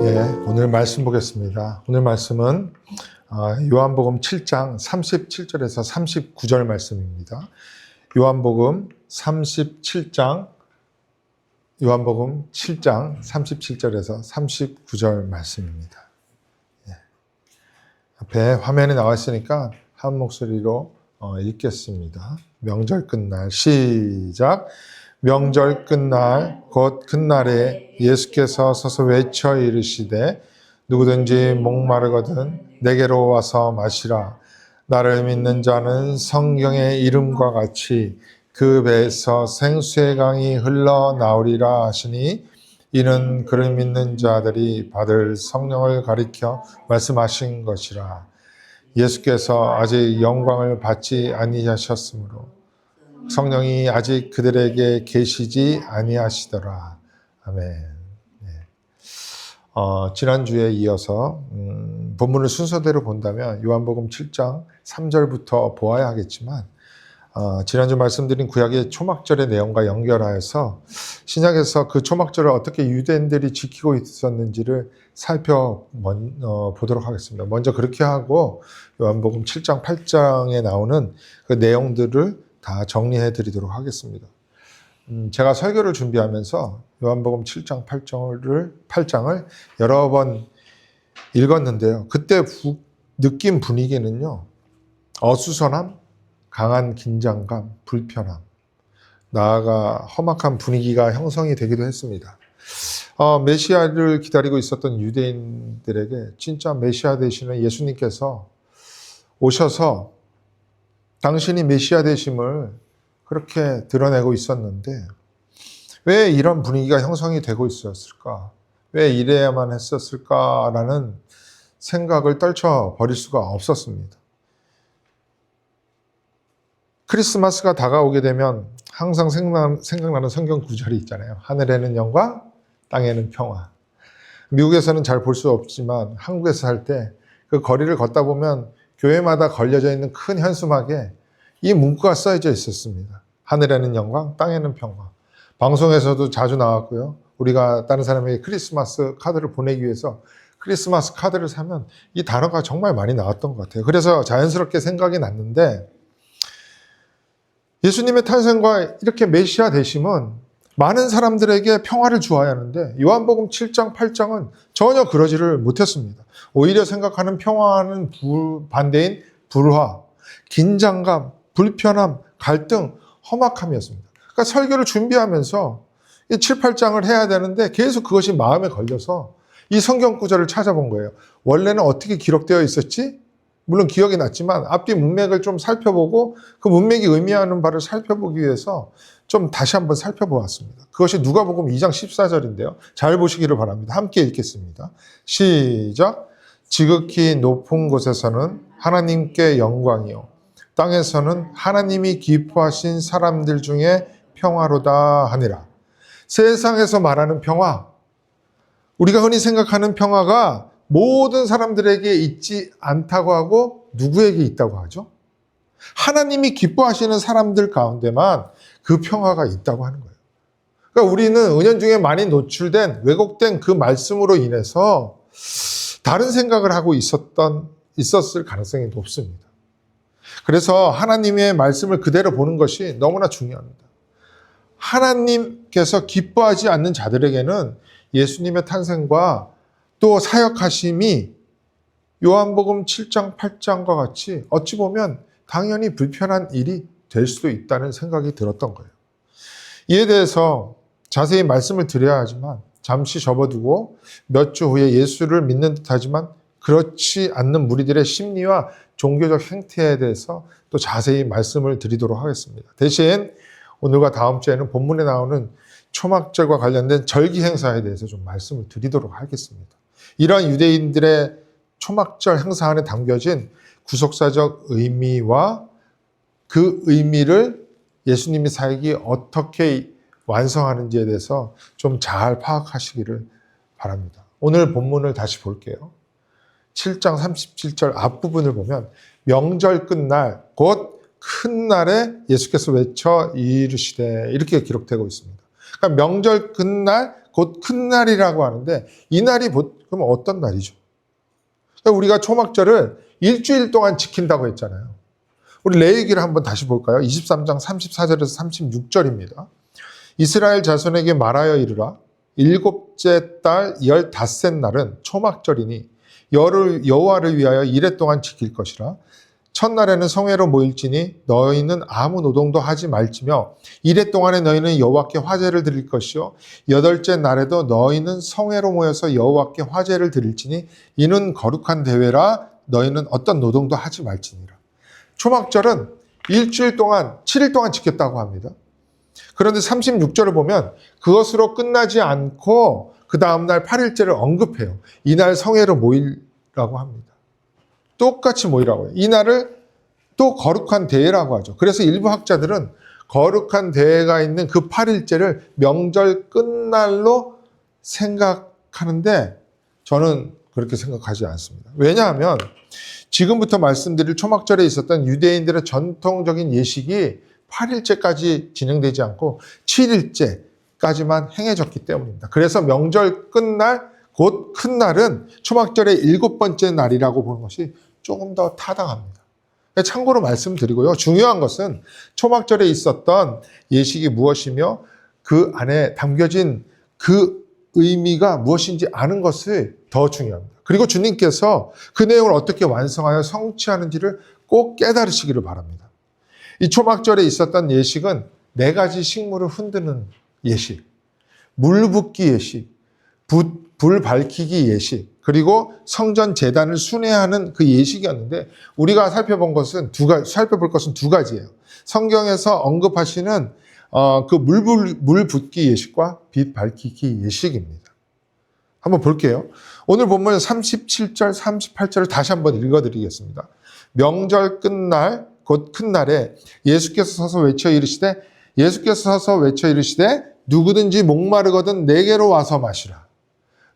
예, 오늘 말씀 보겠습니다. 오늘 말씀은 요한복음 7장 37절에서 39절 말씀입니다. 요한복음 7장 37절에서 39절 말씀입니다. 예. 앞에 화면에 나와 있으니까 한 목소리로 읽겠습니다. 명절 끝날 시작. 명절 끝날 곧 끝날에 예수께서 서서 외쳐 이르시되 누구든지 목마르거든 내게로 와서 마시라. 나를 믿는 자는 성경의 이름과 같이 그 배에서 생수의 강이 흘러나오리라 하시니 이는 그를 믿는 자들이 받을 성령을 가리켜 말씀하신 것이라. 예수께서 아직 영광을 받지 아니하셨으므로 성령이 아직 그들에게 계시지 아니하시더라. 아멘. 네. 지난주에 이어서 본문을 순서대로 본다면 요한복음 7장 3절부터 보아야 하겠지만 지난주 말씀드린 구약의 초막절의 내용과 연결하여서 신약에서 그 초막절을 어떻게 유대인들이 지키고 있었는지를 살펴보도록 하겠습니다. 먼저 그렇게 하고 요한복음 7장 8장에 나오는 그 내용들을 다 정리해 드리도록 하겠습니다. 제가 설교를 준비하면서 요한복음 7장 8장을 여러 번 읽었는데요. 그때 느낀 분위기는요. 어수선함, 강한 긴장감, 불편함, 나아가 험악한 분위기가 형성이 되기도 했습니다. 메시아를 기다리고 있었던 유대인들에게 진짜 메시아 되시는 예수님께서 오셔서 당신이 메시아 되심을 그렇게 드러내고 있었는데 왜 이런 분위기가 형성이 되고 있었을까? 왜 이래야만 했었을까라는 생각을 떨쳐버릴 수가 없었습니다. 크리스마스가 다가오게 되면 항상 생각나는 성경 구절이 있잖아요. 하늘에는 영광, 땅에는 평화. 미국에서는 잘 볼 수 없지만 한국에서 살 때 그 거리를 걷다 보면 교회마다 걸려져 있는 큰 현수막에 이 문구가 써져 있었습니다. 하늘에는 영광, 땅에는 평화. 방송에서도 자주 나왔고요. 우리가 다른 사람에게 크리스마스 카드를 보내기 위해서 크리스마스 카드를 사면 이 단어가 정말 많이 나왔던 것 같아요. 그래서 자연스럽게 생각이 났는데 예수님의 탄생과 이렇게 메시아 되심은 많은 사람들에게 평화를 주어야 하는데 요한복음 7장, 8장은 전혀 그러지를 못했습니다. 오히려 생각하는 평화는 반대인 불화, 긴장감, 불편함, 갈등, 험악함이었습니다. 그러니까 설교를 준비하면서 이 7, 8장을 해야 되는데 계속 그것이 마음에 걸려서 이 성경 구절을 찾아본 거예요. 원래는 어떻게 기록되어 있었지? 물론 기억이 났지만 앞뒤 문맥을 좀 살펴보고 그 문맥이 의미하는 바를 살펴보기 위해서 좀 다시 한번 살펴보았습니다. 그것이 누가복음 2장 14절인데요. 잘 보시기를 바랍니다. 함께 읽겠습니다. 시작. 지극히 높은 곳에서는 하나님께 영광이요 땅에서는 하나님이 기뻐하신 사람들 중에 평화로다 하니라. 세상에서 말하는 평화, 우리가 흔히 생각하는 평화가 모든 사람들에게 있지 않다고 하고 누구에게 있다고 하죠? 하나님이 기뻐하시는 사람들 가운데만 그 평화가 있다고 하는 거예요. 그러니까 우리는 은연중에 많이 노출된 왜곡된 그 말씀으로 인해서 다른 생각을 하고 있었을 가능성이 높습니다. 그래서 하나님의 말씀을 그대로 보는 것이 너무나 중요합니다. 하나님께서 기뻐하지 않는 자들에게는 예수님의 탄생과 또 사역하심이 요한복음 7장, 8장과 같이 어찌 보면 당연히 불편한 일이 될 수도 있다는 생각이 들었던 거예요. 이에 대해서 자세히 말씀을 드려야 하지만 잠시 접어두고 몇 주 후에 예수를 믿는 듯하지만 그렇지 않는 무리들의 심리와 종교적 행태에 대해서 또 자세히 말씀을 드리도록 하겠습니다. 대신 오늘과 다음 주에는 본문에 나오는 초막절과 관련된 절기 행사에 대해서 좀 말씀을 드리도록 하겠습니다. 이러한 유대인들의 초막절 행사 안에 담겨진 구속사적 의미와 그 의미를 예수님의 사역이 어떻게 완성하는지에 대해서 좀 잘 파악하시기를 바랍니다. 오늘 본문을 다시 볼게요. 7장 37절 앞부분을 보면 명절 끝날 곧 큰 날에 예수께서 외쳐 이르시되 이렇게 기록되고 있습니다. 그러니까 명절 끝날 곧 큰 날이라고 하는데 이 날이 그럼 어떤 날이죠? 그러니까 우리가 초막절을 일주일 동안 지킨다고 했잖아요. 우리 레위기를 한번 다시 볼까요? 23장 34절에서 36절입니다. 이스라엘 자손에게 말하여 이르라. 일곱째 달 15셋 날은 초막절이니 여호와를 위하여 이레 동안 지킬 것이라. 첫날에는 성회로 모일지니 너희는 아무 노동도 하지 말지며 이레 동안에 너희는 여호와께 화제를 드릴 것이요 여덟째 날에도 너희는 성회로 모여서 여호와께 화제를 드릴지니 이는 거룩한 대회라. 너희는 어떤 노동도 하지 말지니라. 초막절은 일주일 동안 7일 동안 지켰다고 합니다. 그런데 36절을 보면 그것으로 끝나지 않고 그 다음날 8일째를 언급해요. 이날 성회로 모이라고 합니다. 똑같이 모이라고 해요. 이날을 또 거룩한 대회라고 하죠. 그래서 일부 학자들은 거룩한 대회가 있는 그 8일째를 명절 끝날로 생각하는데 저는 그렇게 생각하지 않습니다. 왜냐하면 지금부터 말씀드릴 초막절에 있었던 유대인들의 전통적인 예식이 8일째까지 진행되지 않고 7일째까지만 행해졌기 때문입니다. 그래서 명절 끝날 곧 큰 날은 초막절의 7번째 날이라고 보는 것이 조금 더 타당합니다. 참고로 말씀드리고요. 중요한 것은 초막절에 있었던 예식이 무엇이며 그 안에 담겨진 그 의미가 무엇인지 아는 것이 더 중요합니다. 그리고 주님께서 그 내용을 어떻게 완성하여 성취하는지를 꼭 깨달으시기를 바랍니다. 이 초막절에 있었던 예식은 4가지 식물을 흔드는 예식, 물 붓기 예식, 불 밝히기 예식, 그리고 성전 제단을 순회하는 그 예식이었는데 우리가 살펴볼 것은 두 가지예요. 성경에서 언급하시는 그 물 붓기 예식과 빛 밝히기 예식입니다. 한번 볼게요. 오늘 본문 37절, 38절을 다시 한번 읽어드리겠습니다. 명절 끝날 곧 큰 날에 예수께서 서서 외쳐 이르시되 누구든지 목마르거든 내게로 와서 마시라.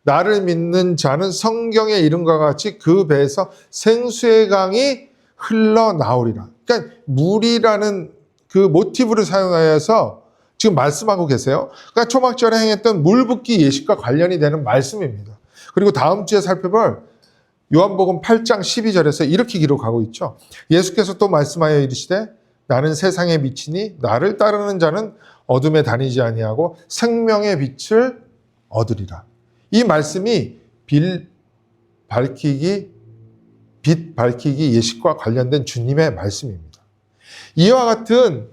나를 믿는 자는 성경에 이름과 같이 그 배에서 생수의 강이 흘러나오리라. 그러니까 물이라는 그 모티브를 사용하여서 지금 말씀하고 계세요. 그러니까 초막절에 행했던 물 붓기 예식과 관련이 되는 말씀입니다. 그리고 다음 주에 살펴볼 요한복음 8장 12절에서 이렇게 기록하고 있죠. 예수께서 또 말씀하여 이르시되 나는 세상의 빛이니 나를 따르는 자는 어둠에 다니지 아니하고 생명의 빛을 얻으리라. 이 말씀이 빛 밝히기 예식과 관련된 주님의 말씀입니다. 이와 같은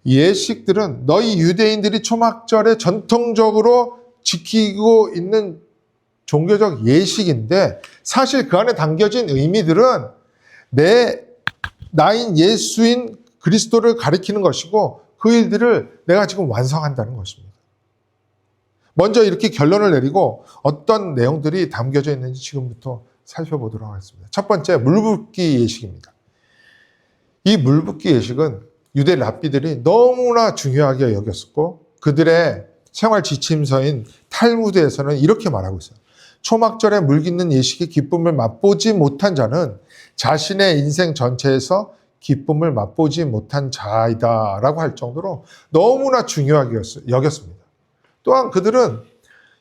예식들은 너희 유대인들이 초막절에 전통적으로 지키고 있는 종교적 예식인데 사실 그 안에 담겨진 의미들은 나인 예수인 그리스도를 가리키는 것이고 그 일들을 내가 지금 완성한다는 것입니다. 먼저 이렇게 결론을 내리고 어떤 내용들이 담겨져 있는지 지금부터 살펴보도록 하겠습니다. 첫 번째, 물붓기 예식입니다. 이 물붓기 예식은 유대 랍비들이 너무나 중요하게 여겼었고 그들의 생활 지침서인 탈무드에서는 이렇게 말하고 있어요. 초막절에 물 깃는 예식의 기쁨을 맛보지 못한 자는 자신의 인생 전체에서 기쁨을 맛보지 못한 자이다 라고 할 정도로 너무나 중요하게 여겼습니다. 또한 그들은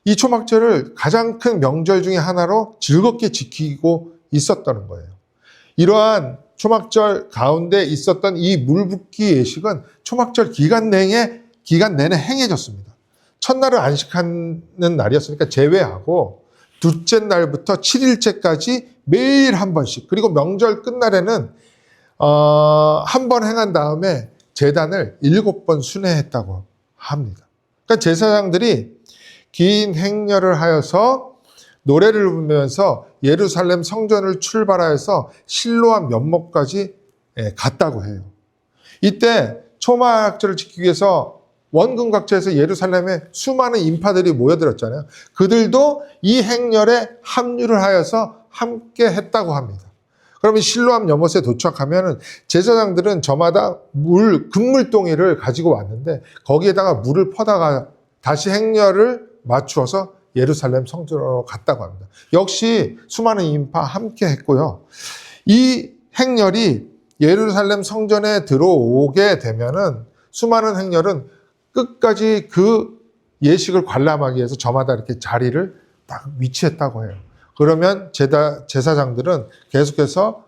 이 초막절을 가장 큰 명절 중에 하나로 즐겁게 지키고 있었다는 거예요. 이러한 초막절 가운데 있었던 이 물붓기 예식은 초막절 기간 내내 행해졌습니다. 첫날은 안식하는 날이었으니까 제외하고 둘째 날부터 7일째까지 매일 한 번씩, 그리고 명절 끝날에는 한 번 행한 다음에 제단을 7번 순회했다고 합니다. 그러니까 제사장들이 긴 행렬을 하여서 노래를 부르면서 예루살렘 성전을 출발하여서 실로암 면목까지 갔다고 해요. 이때 초막절을 지키기 위해서 원근 각지에서 예루살렘에 수많은 인파들이 모여들었잖아요. 그들도 이 행렬에 합류를 하여서 함께 했다고 합니다. 그러면 실로암 연못에 도착하면 제사장들은 저마다 금물동이를 가지고 왔는데 거기에다가 물을 퍼다가 다시 행렬을 맞추어서 예루살렘 성전으로 갔다고 합니다. 역시 수많은 인파 함께 했고요. 이 행렬이 예루살렘 성전에 들어오게 되면은 수많은 행렬은 끝까지 그 예식을 관람하기 위해서 저마다 이렇게 자리를 딱 위치했다고 해요. 그러면 제사장들은 계속해서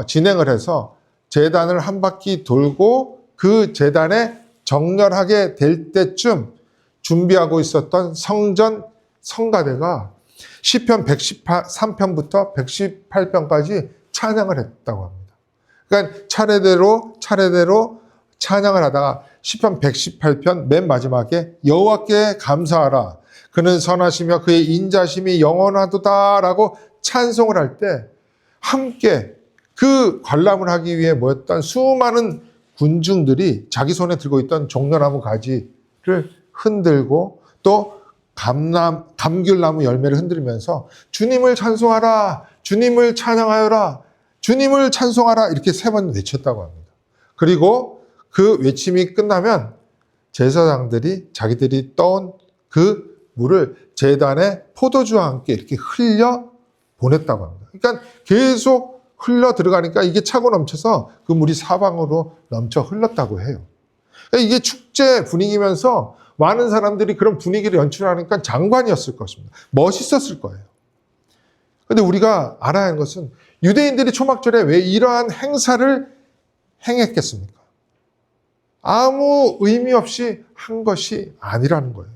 진행을 해서 제단을 한 바퀴 돌고 그 제단에 정렬하게 될 때쯤 준비하고 있었던 성가대가 시편 113편부터 118편까지 찬양을 했다고 합니다. 그러니까 차례대로 찬양을 하다가 시편 118편 맨 마지막에 여호와께 감사하라. 그는 선하시며 그의 인자심이 영원하도다라고 찬송을 할 때 함께 그 관람을 하기 위해 모였던 수많은 군중들이 자기 손에 들고 있던 종려나무 가지를 흔들고 또 감귤나무 열매를 흔들면서 주님을 찬송하라, 주님을 찬양하여라, 주님을 찬송하라 이렇게 3번 외쳤다고 합니다. 그리고 그 외침이 끝나면 제사장들이 자기들이 떠온 그 물을 제단에 포도주와 함께 이렇게 흘려 보냈다고 합니다. 그러니까 계속 흘러 들어가니까 이게 차고 넘쳐서 그 물이 사방으로 넘쳐 흘렀다고 해요. 그러니까 이게 축제 분위기면서 많은 사람들이 그런 분위기를 연출하니까 장관이었을 것입니다. 멋있었을 거예요. 그런데 우리가 알아야 하는 것은 유대인들이 초막절에 왜 이러한 행사를 행했겠습니까? 아무 의미 없이 한 것이 아니라는 거예요.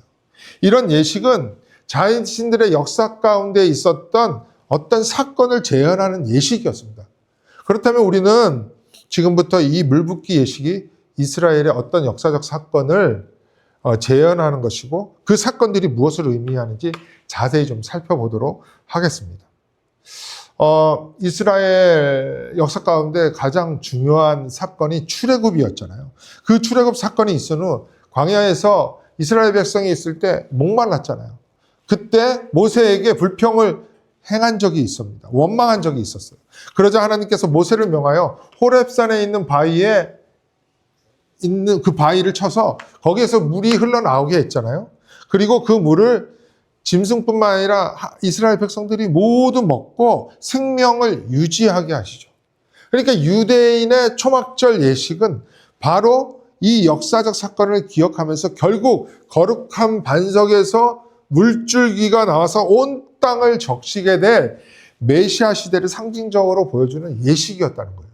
이런 예식은 자신들의 역사 가운데 있었던 어떤 사건을 재현하는 예식이었습니다. 그렇다면 우리는 지금부터 이 물붓기 예식이 이스라엘의 어떤 역사적 사건을 재현하는 것이고 그 사건들이 무엇을 의미하는지 자세히 좀 살펴보도록 하겠습니다. 이스라엘 역사 가운데 가장 중요한 사건이 출애굽이었잖아요. 그 출애굽 사건이 있은 후 광야에서 이스라엘 백성이 있을 때 목말랐잖아요. 그때 모세에게 불평을 행한 적이 있습니다. 원망한 적이 있었어요. 그러자 하나님께서 모세를 명하여 호렙산에 있는 바위에 있는 그 바위를 쳐서 거기에서 물이 흘러나오게 했잖아요. 그리고 그 물을 짐승뿐만 아니라 이스라엘 백성들이 모두 먹고 생명을 유지하게 하시죠. 그러니까 유대인의 초막절 예식은 바로 이 역사적 사건을 기억하면서 결국 거룩한 반석에서 물줄기가 나와서 온 땅을 적시게 될 메시아 시대를 상징적으로 보여주는 예식이었다는 거예요.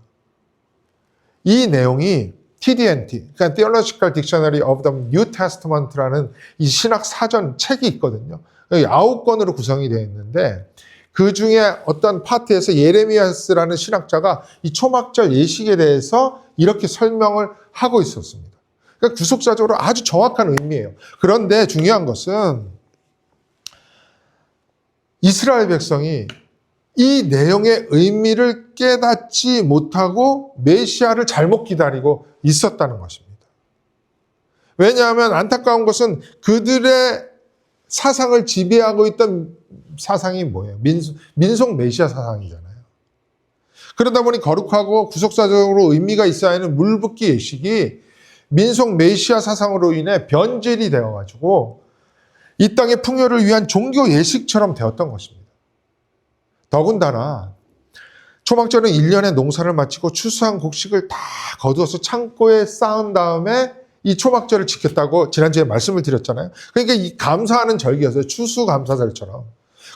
이 내용이 TDNT, 그러니까 Theological Dictionary of the New Testament라는 이 신학 사전 책이 있거든요. 9권으로 구성이 되어 있는데 그 중에 어떤 파트에서 예레미야스라는 신학자가 이 초막절 예식에 대해서 이렇게 설명을 하고 있었습니다. 그러니까 구속사적으로 아주 정확한 의미예요. 그런데 중요한 것은 이스라엘 백성이 이 내용의 의미를 깨닫지 못하고 메시아를 잘못 기다리고 있었다는 것입니다. 왜냐하면 안타까운 것은 그들의 사상을 지배하고 있던 사상이 뭐예요? 민속 메시아 사상이잖아요. 그러다 보니 거룩하고 구속사적으로 의미가 있어야 하는 물붓기 예식이 민속 메시아 사상으로 인해 변질이 되어가지고 이 땅의 풍요를 위한 종교 예식처럼 되었던 것입니다. 더군다나 초막절은 1년의 농사를 마치고 추수한 곡식을 다 거두어서 창고에 쌓은 다음에 이 초막절을 지켰다고 지난주에 말씀을 드렸잖아요. 그러니까 이 감사하는 절기였어요. 추수감사절처럼.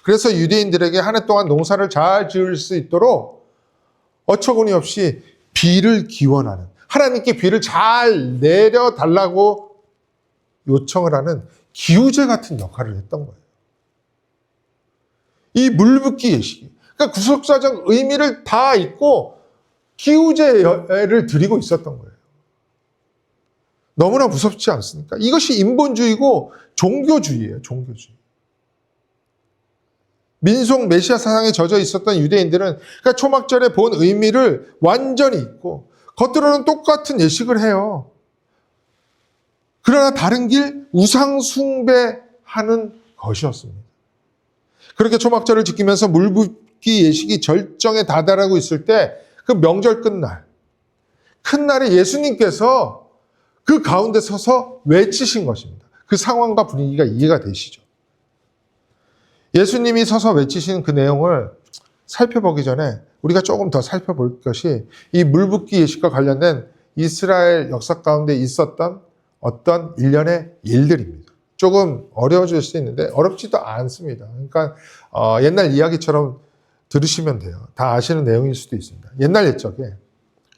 그래서 유대인들에게 한 해 동안 농사를 잘 지을 수 있도록 어처구니 없이 비를 기원하는, 하나님께 비를 잘 내려달라고 요청을 하는 기우제 같은 역할을 했던 거예요. 이 물붓기 예식이. 그러니까 구속사적 의미를 다 잊고 기우제를 드리고 있었던 거예요. 너무나 무섭지 않습니까? 이것이 인본주의고 종교주의예요. 종교주의. 민속 메시아 사상에 젖어 있었던 유대인들은 그러니까 초막절의 본 의미를 완전히 잊고 겉으로는 똑같은 예식을 해요. 그러나 다른 길 우상 숭배하는 것이었습니다. 그렇게 초막절을 지키면서 물붓기 예식이 절정에 다다르고 있을 때 그 명절 끝날, 큰 날에 예수님께서 그 가운데 서서 외치신 것입니다. 그 상황과 분위기가 이해가 되시죠? 예수님이 서서 외치신 그 내용을 살펴보기 전에 우리가 조금 더 살펴볼 것이 이 물붓기 예식과 관련된 이스라엘 역사 가운데 있었던 어떤 일련의 일들입니다. 조금 어려워질 수 있는데 어렵지도 않습니다. 그러니까 옛날 이야기처럼 들으시면 돼요. 다 아시는 내용일 수도 있습니다. 옛날 옛적에,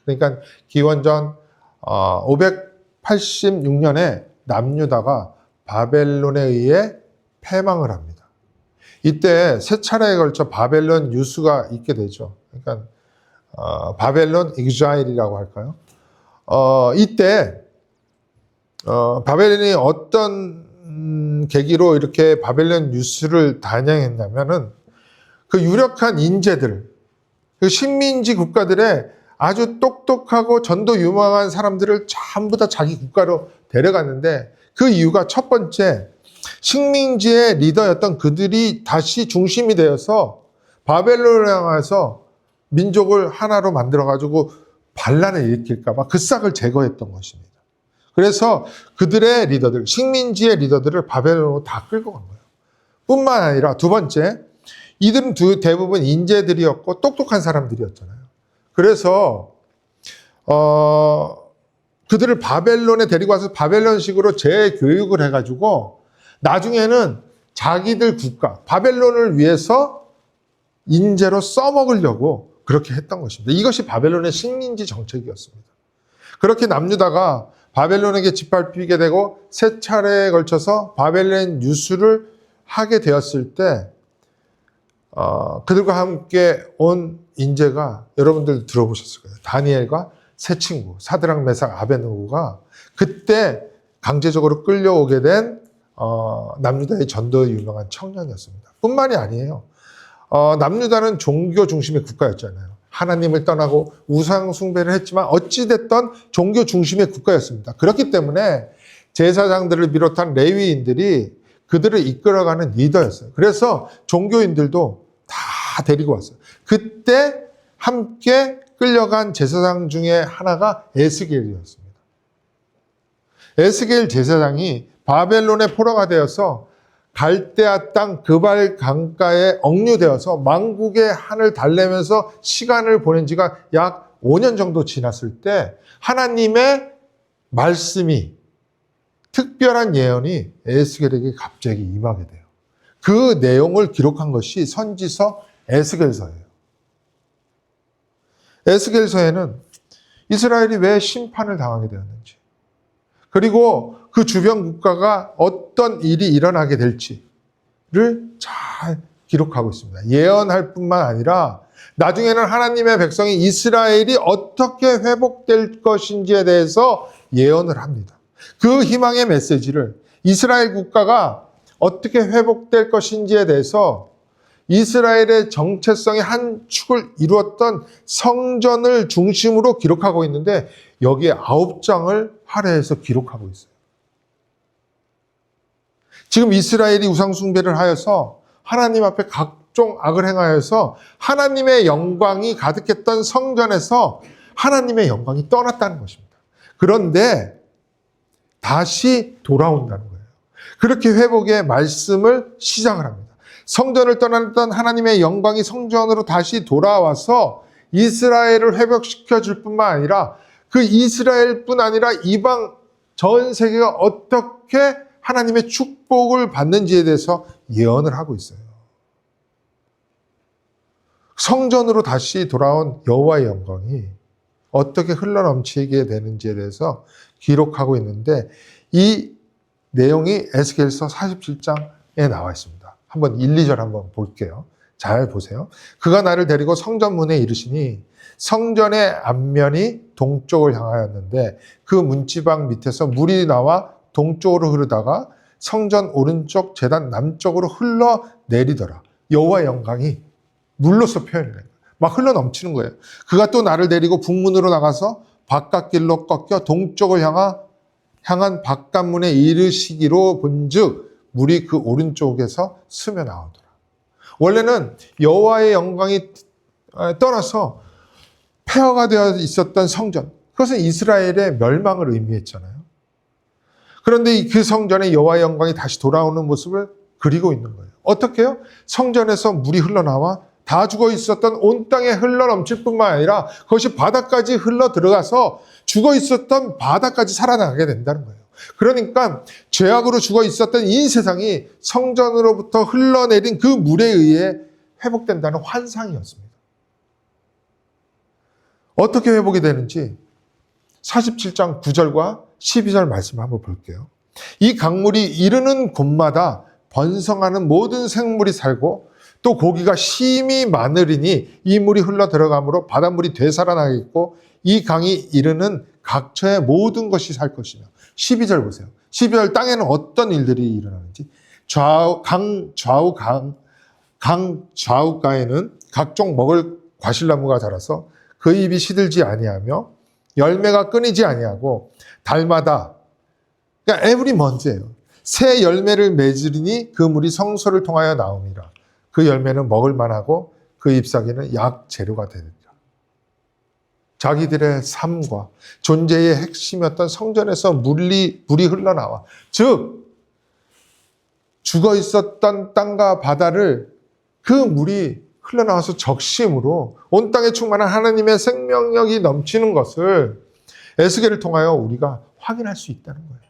그러니까 기원전 586년에 남유다가 바벨론에 의해 패망을 합니다. 이때 세 차례에 걸쳐 바벨론 유수가 있게 되죠. 그러니까 바벨론 익자일이라고 할까요? 이때 바벨론이 어떤 계기로 이렇게 바벨론 유수를 단행했냐면은 그 유력한 인재들, 그 식민지 국가들의 아주 똑똑하고 전도 유망한 사람들을 전부 다 자기 국가로 데려갔는데, 그 이유가 첫 번째, 식민지의 리더였던 그들이 다시 중심이 되어서 바벨론에 와서 민족을 하나로 만들어가지고 반란을 일으킬까봐 그 싹을 제거했던 것입니다. 그래서 그들의 리더들, 식민지의 리더들을 바벨론으로 다 끌고 간 거예요. 뿐만 아니라 두 번째, 이들은 대부분 인재들이었고 똑똑한 사람들이었잖아요. 그래서 그들을 바벨론에 데리고 와서 바벨론식으로 재교육을 해가지고 나중에는 자기들 국가, 바벨론을 위해서 인재로 써먹으려고 그렇게 했던 것입니다. 이것이 바벨론의 식민지 정책이었습니다. 그렇게 남유다가 바벨론에게 짓밟히게 되고 세 차례에 걸쳐서 바벨론 유수를 하게 되었을 때 그들과 함께 온 인재가 여러분들 들어보셨을 거예요. 다니엘과 세 친구 사드락 메삭 아베느고가 그때 강제적으로 끌려오게 된 남유다의 전도에 유명한 청년이었습니다. 뿐만이 아니에요. 남유다는 종교 중심의 국가였잖아요. 하나님을 떠나고 우상 숭배를 했지만 어찌됐던 종교 중심의 국가였습니다. 그렇기 때문에 제사장들을 비롯한 레위인들이 그들을 이끌어가는 리더였어요. 그래서 종교인들도 다 데리고 왔어요. 그때 함께 끌려간 제사장 중에 하나가 에스겔이었습니다. 에스겔 제사장이 바벨론의 포로가 되어서 갈대아 땅 그발 강가에 억류되어서 만국의 한을 달래면서 시간을 보낸 지가 약 5년 정도 지났을 때 하나님의 말씀이, 특별한 예언이 에스겔에게 갑자기 임하게 돼요. 그 내용을 기록한 것이 선지서 에스겔서예요. 에스겔서에는 이스라엘이 왜 심판을 당하게 되었는지, 그리고 그 주변 국가가 어떤 일이 일어나게 될지를 잘 기록하고 있습니다. 예언할 뿐만 아니라 나중에는 하나님의 백성인 이스라엘이 어떻게 회복될 것인지에 대해서 예언을 합니다. 그 희망의 메시지를, 이스라엘 국가가 어떻게 회복될 것인지에 대해서 이스라엘의 정체성의 한 축을 이루었던 성전을 중심으로 기록하고 있는데 여기에 9장을 할애해서 기록하고 있어요. 지금 이스라엘이 우상숭배를 하여서 하나님 앞에 각종 악을 행하여서 하나님의 영광이 가득했던 성전에서 하나님의 영광이 떠났다는 것입니다. 그런데 다시 돌아온다는 거예요. 그렇게 회복의 말씀을 시작을 합니다. 성전을 떠났던 하나님의 영광이 성전으로 다시 돌아와서 이스라엘을 회복시켜 줄 뿐만 아니라 그 이스라엘뿐 아니라 이방 전 세계가 어떻게 하나님의 축복을 받는지에 대해서 예언을 하고 있어요. 성전으로 다시 돌아온 여호와의 영광이 어떻게 흘러넘치게 되는지에 대해서 기록하고 있는데 이 내용이 에스겔서 47장에 나와 있습니다. 한번 1, 2절 한번 볼게요. 잘 보세요. 그가 나를 데리고 성전 문에 이르시니 성전의 앞면이 동쪽을 향하였는데 그 문지방 밑에서 물이 나와 동쪽으로 흐르다가 성전 오른쪽 제단 남쪽으로 흘러내리더라. 여호와의 영광이 물로서 표현을 해요. 막 흘러넘치는 거예요. 그가 또 나를 데리고 북문으로 나가서 바깥길로 꺾여 동쪽을 향한 바깥문에 이르시기로 본즉 물이 그 오른쪽에서 스며 나오더라. 원래는 여호와의 영광이 떠나서 폐허가 되어 있었던 성전, 그것은 이스라엘의 멸망을 의미했잖아요. 그런데 그 성전에 여호와의 영광이 다시 돌아오는 모습을 그리고 있는 거예요. 어떻게요? 성전에서 물이 흘러나와 다 죽어 있었던 온 땅에 흘러넘칠 뿐만 아니라 그것이 바다까지 흘러 들어가서 죽어 있었던 바다까지 살아나게 된다는 거예요. 그러니까 죄악으로 죽어 있었던 이 세상이 성전으로부터 흘러내린 그 물에 의해 회복된다는 환상이었습니다. 어떻게 회복이 되는지 47장 9절과 12절 말씀을 한번 볼게요. 이 강물이 이르는 곳마다 번성하는 모든 생물이 살고 또 고기가 심히 많으리니 이 물이 흘러 들어가므로 바닷물이 되살아나겠고 이 강이 이르는 각처의 모든 것이 살 것이며. 12절 보세요. 12절 땅에는 어떤 일들이 일어나는지. 강 좌우가에는 각종 먹을 과실나무가 자라서 그 잎이 시들지 아니하며 열매가 끊이지 아니하고 달마다, 그러니까 every month예요. 새 열매를 맺으리니 그 물이 성소를 통하여 나옵니다. 그 열매는 먹을 만하고 그 잎사귀는 약 재료가 되리라. 자기들의 삶과 존재의 핵심이었던 성전에서 물이 흘러나와, 즉 죽어 있었던 땅과 바다를 그 물이 흘러나와서 적심으로 온 땅에 충만한 하나님의 생명력이 넘치는 것을 에스겔을 통하여 우리가 확인할 수 있다는 거예요.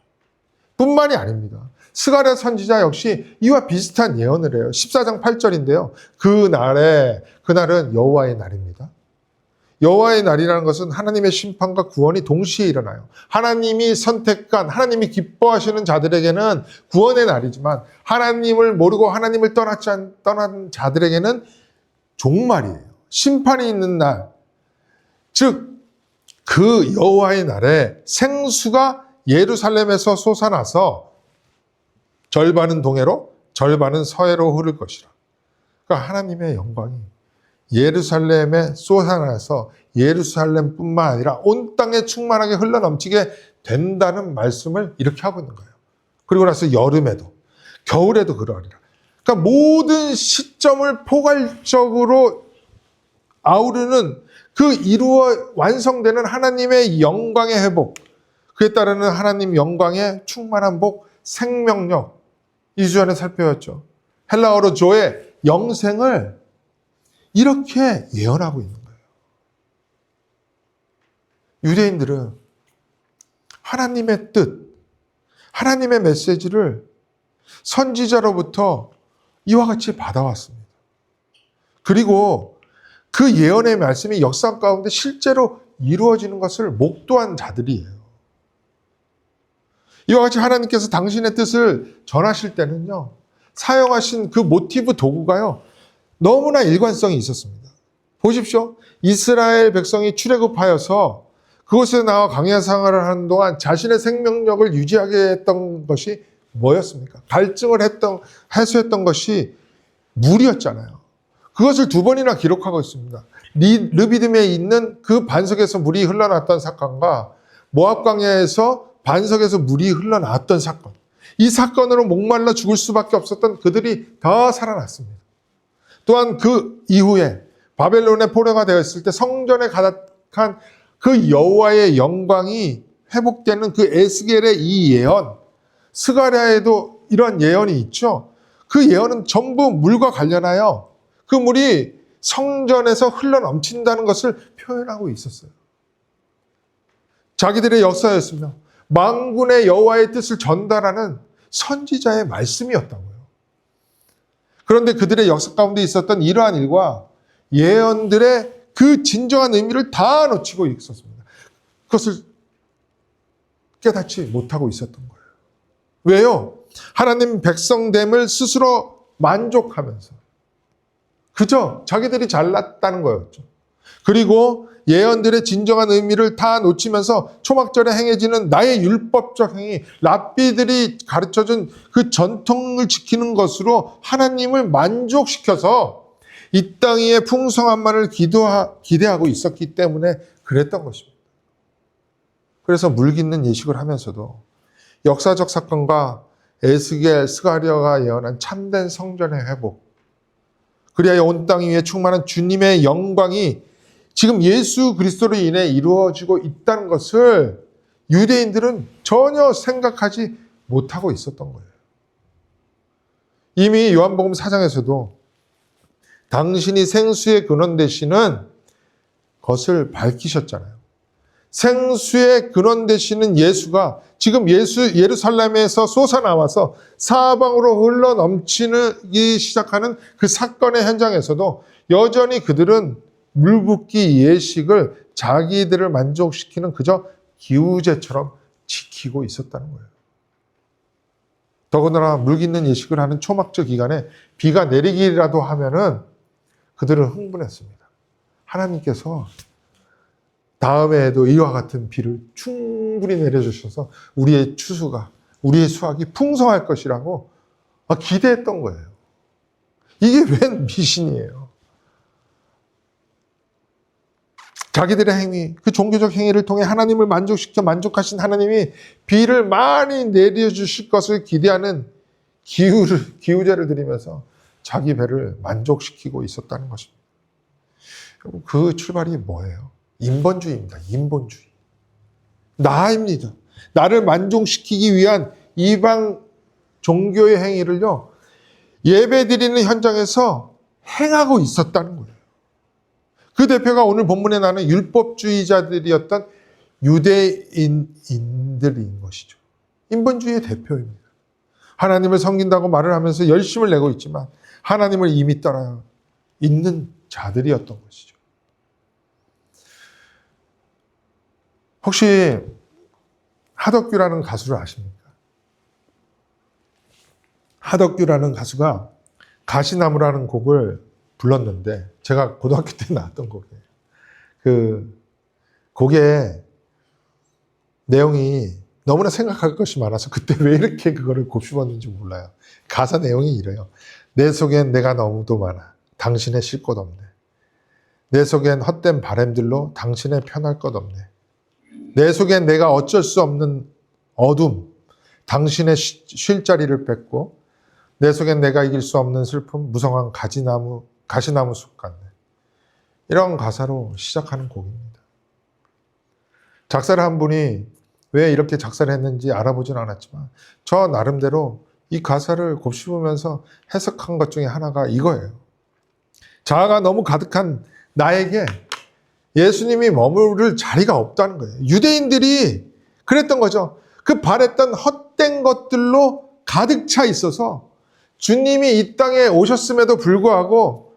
뿐만이 아닙니다. 스가랴 선지자 역시 이와 비슷한 예언을 해요. 14장 8절인데요. 그날은 여호와의 날입니다. 여호와의 날이라는 것은 하나님의 심판과 구원이 동시에 일어나요. 하나님이 선택한, 하나님이 기뻐하시는 자들에게는 구원의 날이지만 하나님을 모르고 하나님을 떠난 자들에게는 종말이에요. 심판이 있는 날. 즉 그 여호와의 날에 생수가 예루살렘에서 솟아나서 절반은 동해로 절반은 서해로 흐를 것이라. 그러니까 하나님의 영광이 예루살렘에 쏟아나서 예루살렘뿐만 아니라 온 땅에 충만하게 흘러넘치게 된다는 말씀을 이렇게 하고 있는 거예요. 그리고 나서 여름에도 겨울에도 그러하리라. 그러니까 모든 시점을 포괄적으로 아우르는 그 완성되는 하나님의 영광의 회복, 그에 따르는 하나님 영광의 충만한 복, 생명력, 2주 전에 살펴봤죠. 헬라어로 조의 영생을 이렇게 예언하고 있는 거예요. 유대인들은 하나님의 뜻, 하나님의 메시지를 선지자로부터 이와 같이 받아왔습니다. 그리고 그 예언의 말씀이 역사 가운데 실제로 이루어지는 것을 목도한 자들이에요. 이와 같이 하나님께서 당신의 뜻을 전하실 때는요, 사용하신 그 모티브 도구가요, 너무나 일관성이 있었습니다. 보십시오. 이스라엘 백성이 출애굽하여서 그곳에 나와 광야 생활을 하는 동안 자신의 생명력을 유지하게 했던 것이 뭐였습니까? 갈증을 해소했던 것이 물이었잖아요. 그것을 2번이나 기록하고 있습니다. 르비딤에 있는 그 반석에서 물이 흘러났던 사건과 모압 광야에서 반석에서 물이 흘러나왔던 사건. 이 사건으로 목말라 죽을 수밖에 없었던 그들이 다 살아났습니다. 또한 그 이후에 바벨론의 포로가 되었을 때 성전에 가득한 그 여호와의 영광이 회복되는 그 에스겔의 이 예언, 스가랴에도 이런 예언이 있죠. 그 예언은 전부 물과 관련하여 그 물이 성전에서 흘러넘친다는 것을 표현하고 있었어요. 자기들의 역사였으며 만군의 여호와의 뜻을 전달하는 선지자의 말씀이었다고요. 그런데 그들의 역사 가운데 있었던 이러한 일과 예언들의 그 진정한 의미를 다 놓치고 있었습니다. 그것을 깨닫지 못하고 있었던 거예요. 왜요? 하나님 백성됨을 스스로 만족하면서 그저 자기들이 잘났다는 거였죠. 그리고 예언들의 진정한 의미를 다 놓치면서 초막절에 행해지는 나의 율법적 행위, 랍비들이 가르쳐준 그 전통을 지키는 것으로 하나님을 만족시켜서 이 땅 위의 풍성함만을 기대하고 있었기 때문에 그랬던 것입니다. 그래서 물깃는 예식을 하면서도 역사적 사건과 에스겔, 스가랴가 예언한 참된 성전의 회복, 그리하여 온 땅 위에 충만한 주님의 영광이 지금 예수 그리스도로 인해 이루어지고 있다는 것을 유대인들은 전혀 생각하지 못하고 있었던 거예요. 이미 요한복음 4장에서도 당신이 생수의 근원 되시는 것을 밝히셨잖아요. 생수의 근원 되시는 예수가 지금 예루살렘에서 솟아나와서 사방으로 흘러 넘치기 시작하는 그 사건의 현장에서도 여전히 그들은 물붓기 예식을 자기들을 만족시키는 그저 기우제처럼 지키고 있었다는 거예요. 더군다나 물깃는 예식을 하는 초막절 기간에 비가 내리기라도 하면은 그들은 흥분했습니다. 하나님께서 다음에도 이와 같은 비를 충분히 내려주셔서 우리의 추수가, 우리의 수확이 풍성할 것이라고 기대했던 거예요. 이게 웬 미신이에요. 자기들의 행위, 그 종교적 행위를 통해 하나님을 만족하신 하나님이 비를 많이 내려주실 것을 기대하는 기우제를 드리면서 자기 배를 만족시키고 있었다는 것입니다. 그 출발이 뭐예요? 인본주의입니다. 인본주의. 나입니다. 나를 만족시키기 위한 이방 종교의 행위를요, 예배 드리는 현장에서 행하고 있었다는 거예요. 그 대표가 오늘 본문에 나오는 율법주의자들이었던 유대인들인 것이죠. 인본주의의 대표입니다. 하나님을 섬긴다고 말을 하면서 열심을 내고 있지만 하나님을 이미 따라 있는 자들이었던 것이죠. 혹시 하덕규라는 가수를 아십니까? 하덕규라는 가수가 가시나무라는 곡을 불렀는데 제가 고등학교 때 나왔던 곡이에요. 그 곡의 내용이 너무나 생각할 것이 많아서 그때 왜 이렇게 그거를 곱씹었는지 몰라요. 가사 내용이 이래요. 내 속엔 내가 너무도 많아. 당신의 쉴 곳 없네. 내 속엔 헛된 바램들로 당신의 편할 것 없네. 내 속엔 내가 어쩔 수 없는 어둠, 당신의 쉴 자리를 뺏고 내 속엔 내가 이길 수 없는 슬픔, 무성한 가시나무 숲 같네. 이런 가사로 시작하는 곡입니다. 작사를 한 분이 왜 이렇게 작사를 했는지 알아보진 않았지만 저 나름대로 이 가사를 곱씹으면서 해석한 것 중에 하나가 이거예요. 자아가 너무 가득한 나에게 예수님이 머무를 자리가 없다는 거예요. 유대인들이 그랬던 거죠. 그 바랬던 헛된 것들로 가득 차 있어서 주님이 이 땅에 오셨음에도 불구하고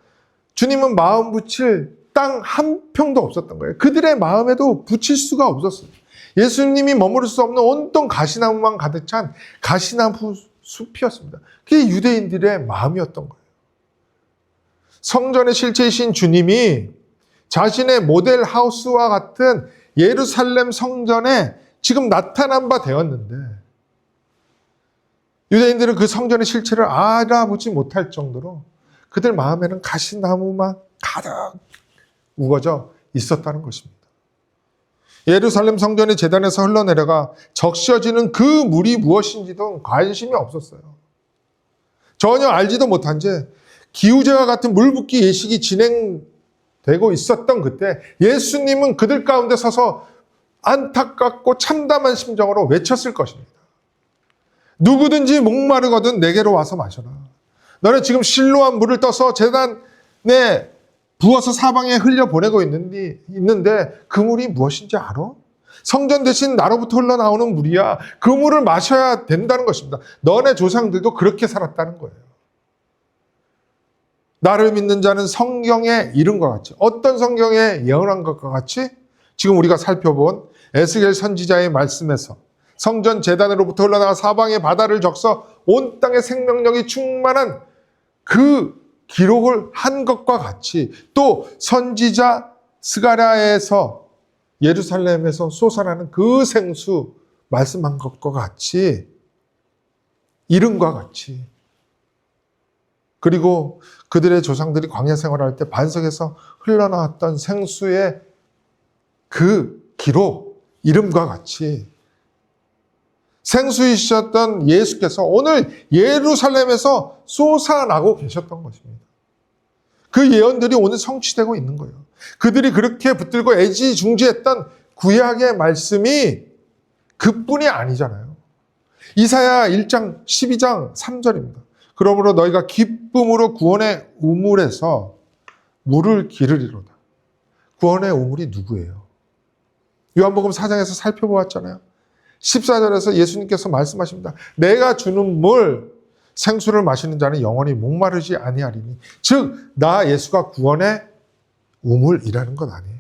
주님은 마음 붙일 땅 한 평도 없었던 거예요. 그들의 마음에도 붙일 수가 없었어요. 예수님이 머무를 수 없는 온통 가시나무만 가득 찬 가시나무 숲이었습니다. 그게 유대인들의 마음이었던 거예요. 성전의 실체이신 주님이 자신의 모델 하우스와 같은 예루살렘 성전에 지금 나타난 바 되었는데 유대인들은 그 성전의 실체를 알아보지 못할 정도로 그들 마음에는 가시나무만 가득 우거져 있었다는 것입니다. 예루살렘 성전의 제단에서 흘러내려가 적셔지는 그 물이 무엇인지도 관심이 없었어요. 전혀 알지도 못한 채 기우제와 같은 물붓기 예식이 진행되고 있었던 그때 예수님은 그들 가운데 서서 안타깝고 참담한 심정으로 외쳤을 것입니다. 누구든지 목마르거든 내게로 와서 마셔라. 너네 지금 실로암 물을 떠서 제단에 부어서 사방에 흘려보내고 있는데 그 물이 무엇인지 알아? 성전 대신 나로부터 흘러나오는 물이야. 그 물을 마셔야 된다는 것입니다. 너네 조상들도 그렇게 살았다는 거예요. 나를 믿는 자는 성경의 이름과 같이, 어떤 성경에 예언한 것과 같이 지금 우리가 살펴본 에스겔 선지자의 말씀에서 성전 제단으로부터 흘러나와 사방의 바다를 적셔 온 땅에 생명력이 충만한 그 기록을 한 것과 같이 또 선지자 스가랴에서 예루살렘에서 솟아나는 그 생수 말씀한 것과 같이 이름과 같이 그리고 그들의 조상들이 광야 생활할 때 반석에서 흘러나왔던 생수의 그 기록 이름과 같이 생수이셨던 예수께서 오늘 예루살렘에서 솟아나고 계셨던 것입니다. 그 예언들이 오늘 성취되고 있는 거예요. 그들이 그렇게 붙들고 애지중지했던 구약의 말씀이 그뿐이 아니잖아요. 이사야 1장 12장 3절입니다. 그러므로 너희가 기쁨으로 구원의 우물에서 물을 기르리로다. 구원의 우물이 누구예요? 요한복음 4장에서 살펴보았잖아요. 14절에서 예수님께서 말씀하십니다. 내가 주는 물, 생수를 마시는 자는 영원히 목마르지 아니하리니. 즉, 나 예수가 구원의 우물이라는 것 아니에요.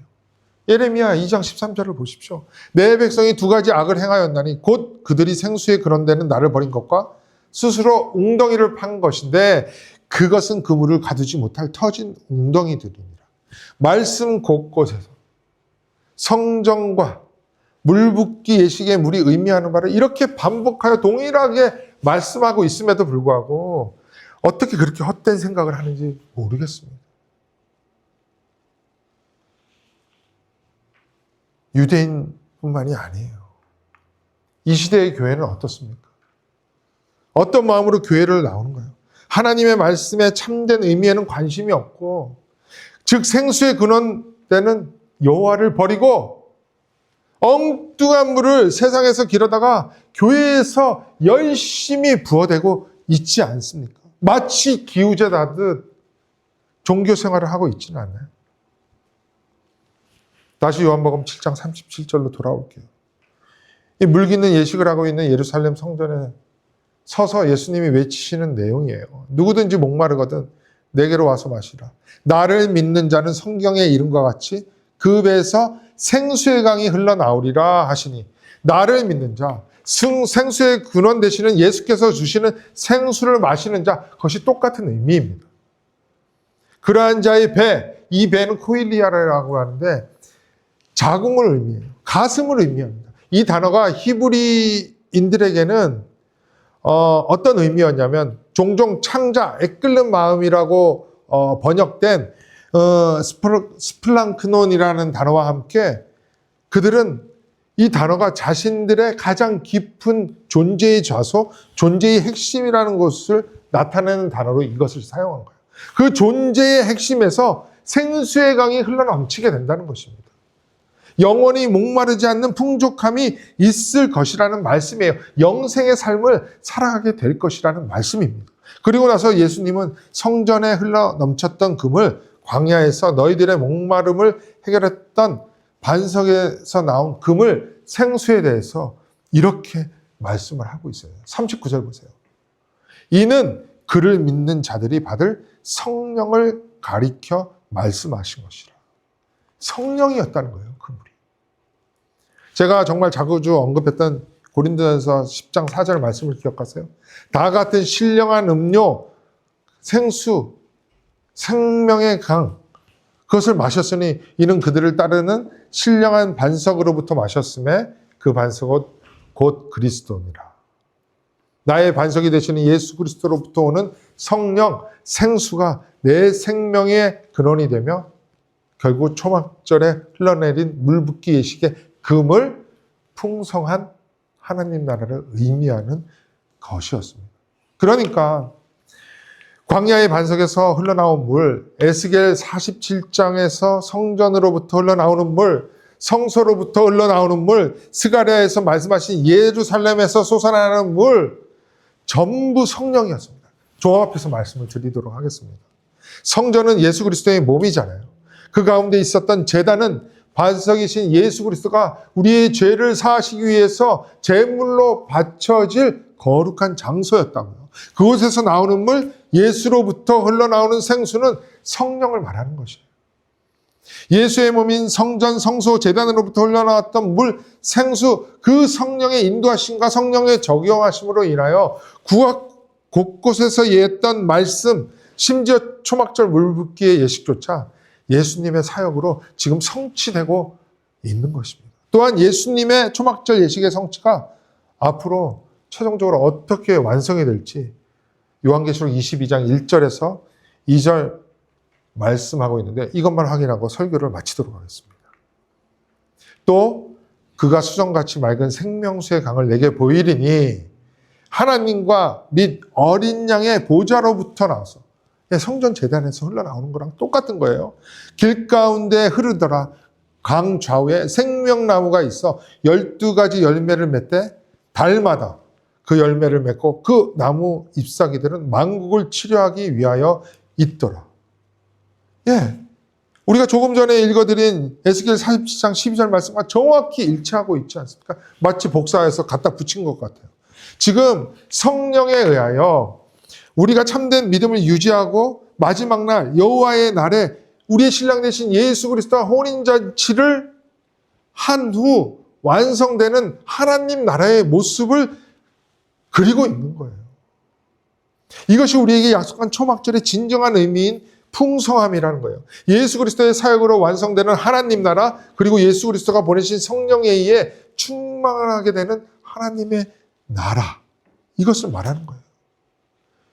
예레미야 2장 13절을 보십시오. 내 백성이 두 가지 악을 행하였나니 곧 그들이 생수의 그런 데는 나를 버린 것과 스스로 웅덩이를 판 것인데 그것은 그 물을 가두지 못할 터진 웅덩이들이니라. 말씀 곳곳에서 성정과 물붓기 예식의 물이 의미하는 바를 이렇게 반복하여 동일하게 말씀하고 있음에도 불구하고 어떻게 그렇게 헛된 생각을 하는지 모르겠습니다. 유대인뿐만이 아니에요. 이 시대의 교회는 어떻습니까? 어떤 마음으로 교회를 나오는가요? 하나님의 말씀에 참된 의미에는 관심이 없고, 즉 생수의 근원되는 여호와를 버리고 엉뚱한 물을 세상에서 기르다가 교회에서 열심히 부어대고 있지 않습니까? 마치 기우제다듯 종교 생활을 하고 있지는 않나요? 다시 요한복음 7장 37절로 돌아올게요. 이 물깃는 예식을 하고 있는 예루살렘 성전에 서서 예수님이 외치시는 내용이에요. 누구든지 목마르거든 내게로 와서 마시라. 나를 믿는 자는 성경에 이름과 같이 그 배에서 생수의 강이 흘러나오리라 하시니, 나를 믿는 자, 생수의 근원 되시는 예수께서 주시는 생수를 마시는 자, 그것이 똑같은 의미입니다. 그러한 자의 배, 이 배는 코일리아라고 하는데 자궁을 의미해요. 가슴을 의미합니다. 이 단어가 히브리인들에게는 어떤 의미였냐면 종종 창자, 애끓는 마음이라고 번역된 스플랑크논이라는 단어와 함께 그들은 이 단어가 자신들의 가장 깊은 존재의 좌소, 존재의 핵심이라는 것을 나타내는 단어로 이것을 사용한 거예요. 그 존재의 핵심에서 생수의 강이 흘러넘치게 된다는 것입니다. 영원히 목마르지 않는 풍족함이 있을 것이라는 말씀이에요. 영생의 삶을 살아가게 될 것이라는 말씀입니다. 그리고 나서 예수님은 성전에 흘러넘쳤던 금을 광야에서 너희들의 목마름을 해결했던 반석에서 나온 금을 생수에 대해서 이렇게 말씀을 하고 있어요. 39절 보세요. 이는 그를 믿는 자들이 받을 성령을 가리켜 말씀하신 것이라. 성령이었다는 거예요, 그 물이. 제가 정말 자주 언급했던 고린도전서 10장 4절 말씀을 기억하세요? 다 같은 신령한 음료, 생수, 생명의 강, 그것을 마셨으니 이는 그들을 따르는 신령한 반석으로부터 마셨음에 그 반석은 곧 그리스도니라. 나의 반석이 되시는 예수 그리스도로부터 오는 성령, 생수가 내 생명의 근원이 되며 결국 초막절에 흘러내린 물붓기 예식의 금을 풍성한 하나님 나라를 의미하는 것이었습니다. 그러니까 광야의 반석에서 흘러나온 물, 에스겔 47장에서 성전으로부터 흘러나오는 물, 성소로부터 흘러나오는 물, 스가랴에서 말씀하신 예루살렘에서 솟아나는 물, 전부 성령이었습니다. 종합해서 말씀을 드리도록 하겠습니다. 성전은 예수 그리스도의 몸이잖아요. 그 가운데 있었던 제단은 반석이신 예수 그리스도가 우리의 죄를 사하시기 위해서 제물로 바쳐질 거룩한 장소였다고요. 그곳에서 나오는 물, 예수로부터 흘러나오는 생수는 성령을 말하는 것이에요. 예수의 몸인 성전, 성소, 제단으로부터 흘러나왔던 물, 생수, 그 성령의 인도하심과 성령의 적용하심으로 인하여 구약 곳곳에서 예했던 말씀, 심지어 초막절 물붓기의 예식조차 예수님의 사역으로 지금 성취되고 있는 것입니다. 또한 예수님의 초막절 예식의 성취가 앞으로 최종적으로 어떻게 완성이 될지 요한계시록 22장 1절에서 2절 말씀하고 있는데 이것만 확인하고 설교를 마치도록 하겠습니다. 또 그가 수정같이 맑은 생명수의 강을 내게 보이리니 하나님과 및 어린 양의 보좌로부터 나와서 성전 제단에서 흘러나오는 거랑 똑같은 거예요. 길 가운데 흐르더라. 강 좌우에 생명나무가 있어 12가지 열매를 맺되 달마다 그 열매를 맺고 그 나무 잎사귀들은 만국을 치료하기 위하여 있더라. 예, 우리가 조금 전에 읽어드린 에스겔 47장 12절 말씀과 정확히 일치하고 있지 않습니까? 마치 복사해서 갖다 붙인 것 같아요. 지금 성령에 의하여 우리가 참된 믿음을 유지하고 마지막 날 여호와의 날에 우리의 신랑 되신 예수 그리스도와 혼인잔치를 한 후 완성되는 하나님 나라의 모습을 그리고 있는 거예요. 이것이 우리에게 약속한 초막절의 진정한 의미인 풍성함이라는 거예요. 예수 그리스도의 사역으로 완성되는 하나님 나라, 그리고 예수 그리스도가 보내신 성령에 의해 충만하게 되는 하나님의 나라, 이것을 말하는 거예요.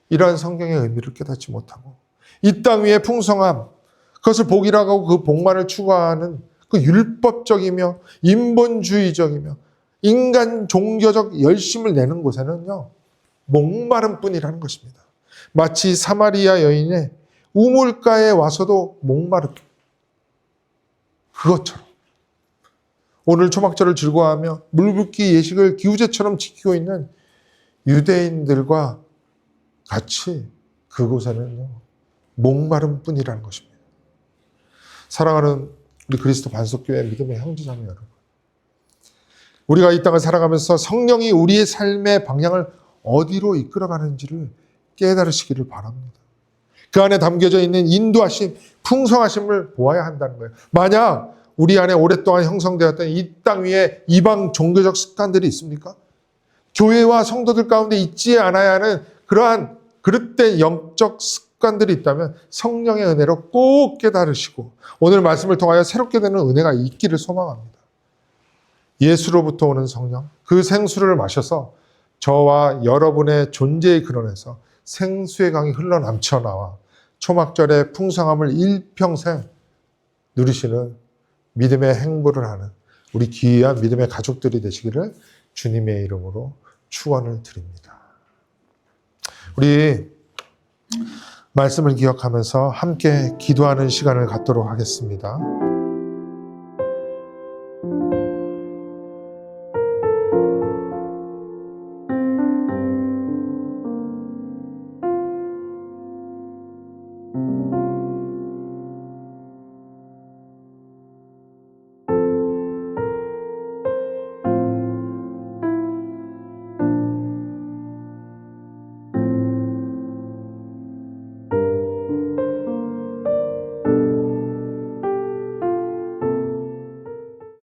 이러한 성경의 의미를 깨닫지 못하고 이 땅 위의 풍성함, 그것을 복이라고 하고 그 복만을 추구하는 그 율법적이며 인본주의적이며 인간 종교적 열심을 내는 곳에는요, 목마름 뿐이라는 것입니다. 마치 사마리아 여인의 우물가에 와서도 목마르다. 그것처럼 오늘 초막절을 즐거워하며 물붓기 예식을 기우제처럼 지키고 있는 유대인들과 같이 그곳에는요, 목마름 뿐이라는 것입니다. 사랑하는 우리 그리스도 반석교회 믿음의 형제자매 여러분, 우리가 이 땅을 살아가면서 성령이 우리의 삶의 방향을 어디로 이끌어가는지를 깨달으시기를 바랍니다. 그 안에 담겨져 있는 인도하심, 풍성하심을 보아야 한다는 거예요. 만약 우리 안에 오랫동안 형성되었던 이 땅 위에 이방 종교적 습관들이 있습니까? 교회와 성도들 가운데 있지 않아야 하는 그러한 그릇된 영적 습관들이 있다면 성령의 은혜로 꼭 깨달으시고 오늘 말씀을 통하여 새롭게 되는 은혜가 있기를 소망합니다. 예수로부터 오는 성령, 그 생수를 마셔서 저와 여러분의 존재의 근원에서 생수의 강이 흘러넘쳐 나와 초막절의 풍성함을 일평생 누리시는 믿음의 행보를 하는 우리 귀한 믿음의 가족들이 되시기를 주님의 이름으로 축원을 드립니다. 우리 말씀을 기억하면서 함께 기도하는 시간을 갖도록 하겠습니다.